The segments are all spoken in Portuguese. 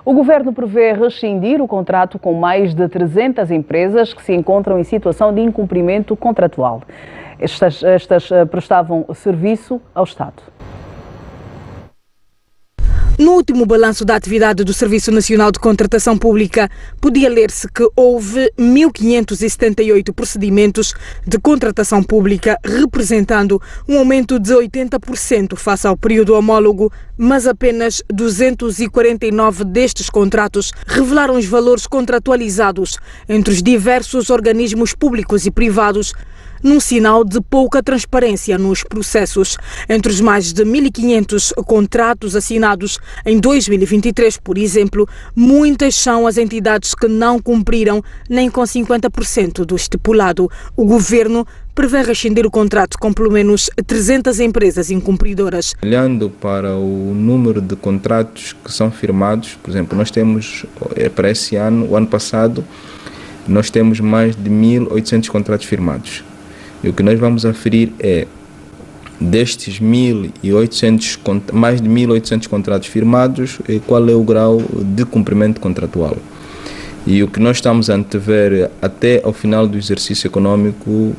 O Governo prevê rescindir o contrato com mais de 300 empresas que se encontram em situação de incumprimento contratual. Estas prestavam serviço ao Estado. No último balanço da atividade do Serviço Nacional de Contratação Pública, podia ler-se que houve 1.578 procedimentos de contratação pública, representando um aumento de 80% face ao período homólogo, mas apenas 249 destes contratos revelaram os valores contratualizados entre os diversos organismos públicos e privados, num sinal de pouca transparência nos processos. Entre os mais de 1.500 contratos assinados em 2023, por exemplo, muitas são as entidades que não cumpriram nem com 50% do estipulado. O Governo prevê rescindir o contrato com pelo menos 300 empresas incumpridoras. Olhando para o número de contratos que são firmados, por exemplo, nós temos para esse ano, o ano passado, nós temos mais de 1.800 contratos firmados. E o que nós vamos aferir é, destes mais de 1.800 contratos firmados, qual é o grau de cumprimento contratual. E o que nós estamos a antever até ao final do exercício econômico,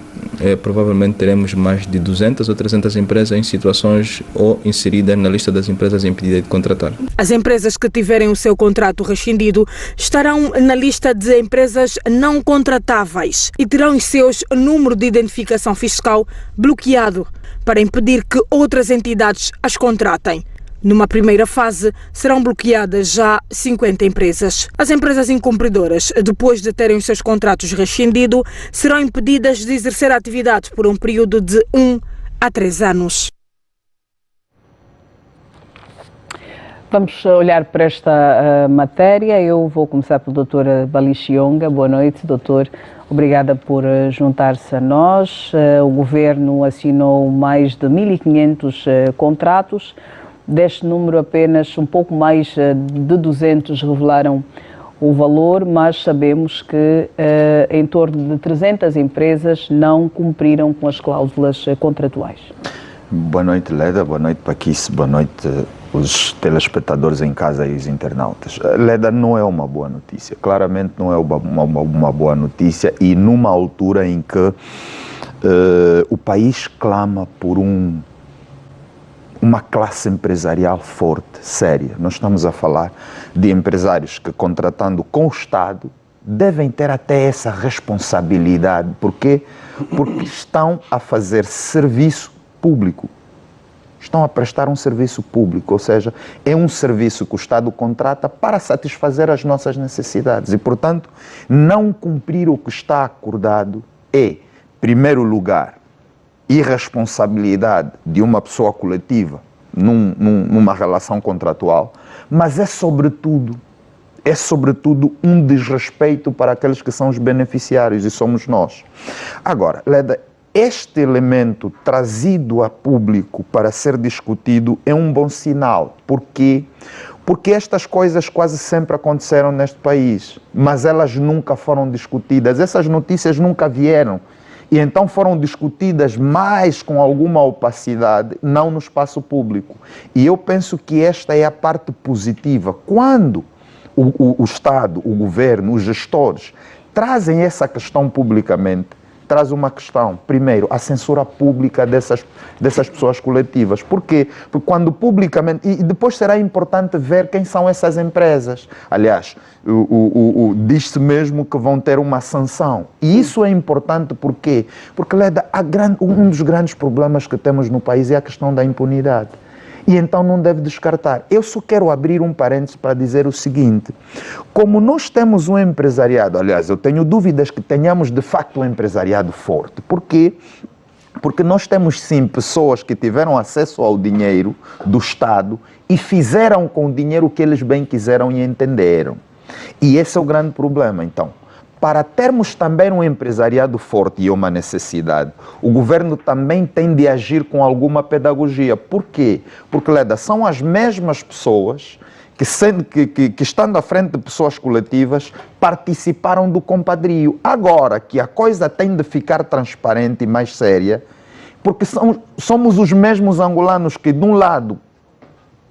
provavelmente teremos mais de 200 ou 300 empresas em situações ou inseridas na lista das empresas impedidas de contratar. As empresas que tiverem o seu contrato rescindido estarão na lista de empresas não contratáveis e terão os seus número de identificação fiscal bloqueado para impedir que outras entidades as contratem. Numa primeira fase, serão bloqueadas já 50 empresas. As empresas incumpridoras, depois de terem os seus contratos rescindidos, serão impedidas de exercer a atividade por um período de 1 a 3 anos. Vamos olhar para esta matéria. Eu vou começar pelo Dr. Balixionga. Boa noite, doutor. Obrigada por juntar-se a nós. O Governo assinou mais de 1.500 contratos. Deste número, apenas um pouco mais de 200 revelaram o valor, mas sabemos que em torno de 300 empresas não cumpriram com as cláusulas contratuais. Boa noite, Leda. Boa noite, Paquice. Boa noite, os telespectadores em casa e os internautas. Leda, não é uma boa notícia. Claramente não é uma boa notícia, e numa altura em que o país clama por uma classe empresarial forte, séria. Nós estamos a falar de empresários que, contratando com o Estado, devem ter até essa responsabilidade. Por quê? Porque estão a fazer serviço público. Estão a prestar um serviço público, ou seja, é um serviço que o Estado contrata para satisfazer as nossas necessidades. E, portanto, não cumprir o que está acordado é, em primeiro lugar, irresponsabilidade de uma pessoa coletiva numa relação contratual, mas é sobretudo um desrespeito para aqueles que são os beneficiários, e somos nós. Agora, Leda, este elemento trazido a público para ser discutido é um bom sinal. Por quê? Porque estas coisas quase sempre aconteceram neste país, mas elas nunca foram discutidas, essas notícias nunca vieram. E então foram discutidas mais com alguma opacidade, não no espaço público. E eu penso que esta é a parte positiva. Quando o Estado, o Governo, os gestores trazem essa questão publicamente, traz uma questão, primeiro, a censura pública dessas pessoas coletivas. Por quê? Porque quando publicamente, e depois será importante ver quem são essas empresas. Aliás, diz-se mesmo que vão ter uma sanção. E isso é importante por quê? Porque, Leda, um dos grandes problemas que temos no país é a questão da impunidade. E então não deve descartar. Eu só quero abrir um parênteses para dizer o seguinte: como nós temos um empresariado, aliás, eu tenho dúvidas que tenhamos de facto um empresariado forte. Por quê? Porque nós temos sim pessoas que tiveram acesso ao dinheiro do Estado e fizeram com o dinheiro o que eles bem quiseram e entenderam. E esse é o grande problema, então. Para termos também um empresariado forte, e é uma necessidade, o Governo também tem de agir com alguma pedagogia. Por quê? Porque, Leda, são as mesmas pessoas que estando à frente de pessoas coletivas, participaram do compadrio. Agora que a coisa tem de ficar transparente e mais séria, porque somos os mesmos angolanos que, de um lado,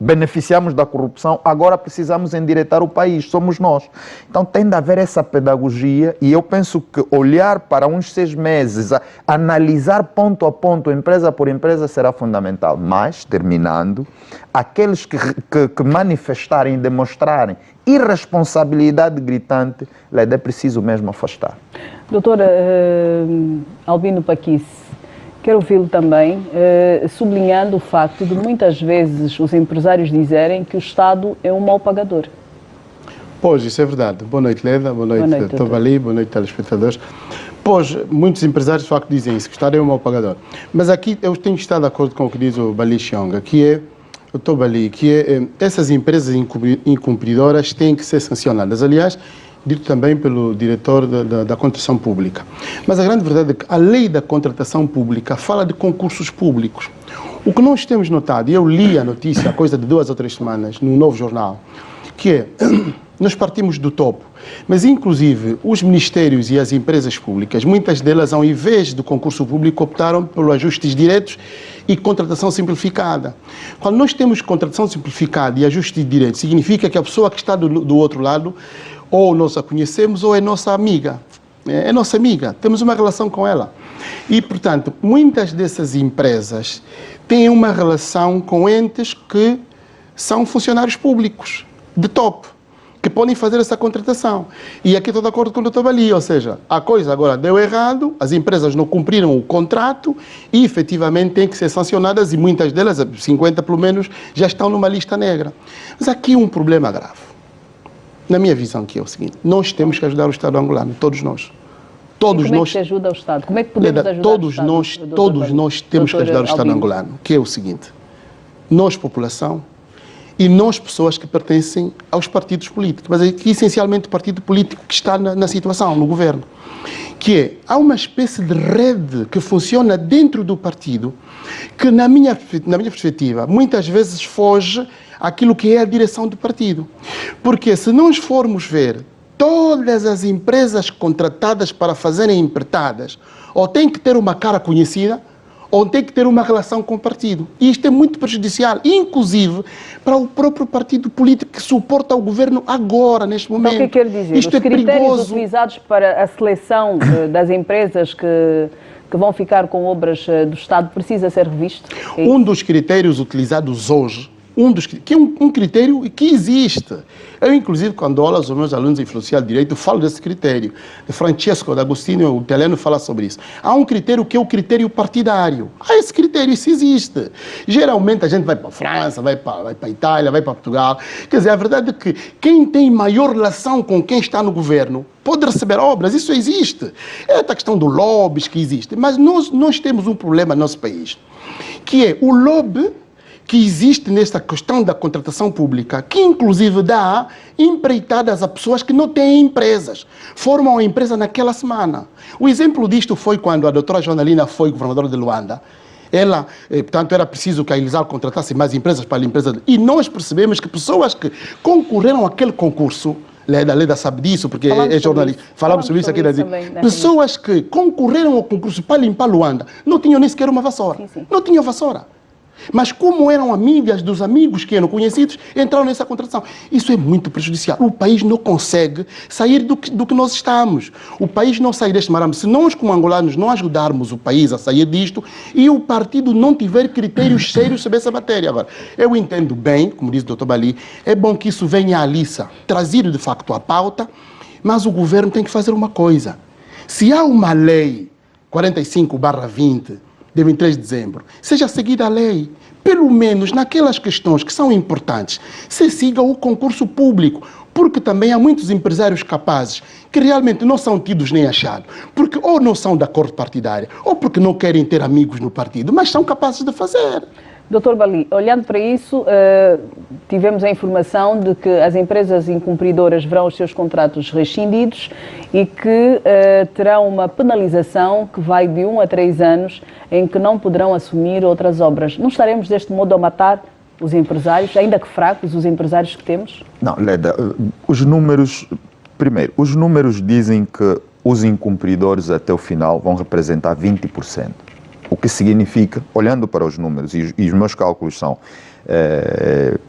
beneficiamos da corrupção, agora precisamos endireitar o país, somos nós. Então tem de haver essa pedagogia e eu penso que olhar para uns 6 meses, analisar ponto a ponto, empresa por empresa, será fundamental. Mas, terminando, aqueles que manifestarem, demonstrarem irresponsabilidade gritante, é preciso mesmo afastar. Doutora Albino Paquice, quero ouvi-lo também, sublinhando o facto de muitas vezes os empresários dizerem que o Estado é um mau pagador. Pois, isso é verdade. Boa noite, Leda. Boa noite, Tobali. Boa noite, telespectadores. Pois, muitos empresários de facto dizem isso, que o Estado é um mau pagador. Mas aqui eu tenho que estar de acordo com o que diz o Bali Xionga, que é, o Tobali, que é, essas empresas incumpridoras têm que ser sancionadas. Aliás, dito também pelo diretor da contratação pública. Mas a grande verdade é que a lei da contratação pública fala de concursos públicos. O que nós temos notado, e eu li a notícia há coisa de 2 ou 3 semanas no Novo Jornal, que é, nós partimos do topo, mas inclusive os ministérios e as empresas públicas, muitas delas ao invés do concurso público optaram pelos ajustes diretos e contratação simplificada. Quando nós temos contratação simplificada e ajuste direto, significa que a pessoa que está do outro lado ou nós a conhecemos ou é nossa amiga. É nossa amiga, temos uma relação com ela. E, portanto, muitas dessas empresas têm uma relação com entes que são funcionários públicos, de top, que podem fazer essa contratação. E aqui estou de acordo com o Dr. Bali, ou seja, a coisa agora deu errado, as empresas não cumpriram o contrato e, efetivamente, têm que ser sancionadas e muitas delas, 50 pelo menos, já estão numa lista negra. Mas aqui um problema grave. Na minha visão, que é o seguinte, nós temos que ajudar o Estado angolano, todos nós. Todos nós. Como é que se ajuda o Estado? Como é que podemos ajudar todos o Estado? Todos nós temos que ajudar o Estado angolano, que é o seguinte, nós, população, e nós, pessoas que pertencem aos partidos políticos, mas aqui, essencialmente, o partido político que está na situação, no governo, que é, há uma espécie de rede que funciona dentro do partido, que, na minha perspectiva, muitas vezes foge aquilo que é a direção do partido. Porque se nós formos ver todas as empresas contratadas para fazerem empreitadas, ou têm que ter uma cara conhecida, ou têm que ter uma relação com o partido. E isto é muito prejudicial, inclusive para o próprio partido político que suporta o governo agora, neste momento. Então, o que quer dizer? Isto os critérios utilizados para a seleção das empresas que vão ficar com obras do Estado precisa ser revisto? Um dos critérios utilizados hoje, que é um critério que existe. Eu, inclusive, quando dou aulas aos meus alunos em Filosofia de Direito, falo desse critério. De Francesco D'Agostino, o italiano, fala sobre isso. Há um critério que é o critério partidário. Há esse critério, isso existe. Geralmente a gente vai para a França, vai para a Itália, vai para Portugal. Quer dizer, a verdade é que quem tem maior relação com quem está no governo pode receber obras, isso existe. É a questão do lobby que existe. Mas nós temos um problema no nosso país, que é o lobby que existe nesta questão da contratação pública, que inclusive dá empreitadas a pessoas que não têm empresas, formam a empresa naquela semana. O exemplo disto foi quando a doutora Joanalina foi governadora de Luanda. Ela, portanto, era preciso que a Elisal contratasse mais empresas para a empresa. E nós percebemos que pessoas que concorreram àquele concurso, Leda sabe disso, porque é jornalista. Falamos sobre isso aqui. Pessoas que concorreram ao concurso para limpar Luanda não tinham nem sequer uma vassoura. Sim. Não tinham vassoura. Mas como eram amigas dos amigos que eram conhecidos, entraram nessa contratação. Isso é muito prejudicial. O país não consegue sair do que nós estamos. O país não sai deste marasmo. Se nós, como angolanos, não ajudarmos o país a sair disto e o partido não tiver critérios sérios sobre essa matéria. Agora, eu entendo bem, como diz o Dr. Bali, é bom que isso venha à liça, trazido de facto à pauta, mas o governo tem que fazer uma coisa. Se há uma lei 45/20, de 23 de dezembro, seja seguida a lei. Pelo menos naquelas questões que são importantes, se siga o concurso público, porque também há muitos empresários capazes que realmente não são tidos nem achados, porque ou não são da cor partidária, ou porque não querem ter amigos no partido, mas são capazes de fazer. Dr. Bali, olhando para isso, tivemos a informação de que as empresas incumpridoras verão os seus contratos rescindidos e que terão uma penalização que vai de 1 a 3 anos em que não poderão assumir outras obras. Não estaremos deste modo a matar os empresários, ainda que fracos, os empresários que temos? Não, Leda, os números dizem que os incumpridores até o final vão representar 20%. O que significa, olhando para os números, e os meus cálculos são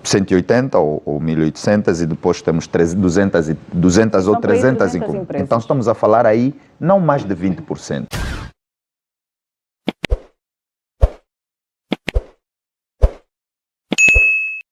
180 ou 1.800 e depois temos 200 ou 300 empresas. Então estamos a falar aí não mais de 20%.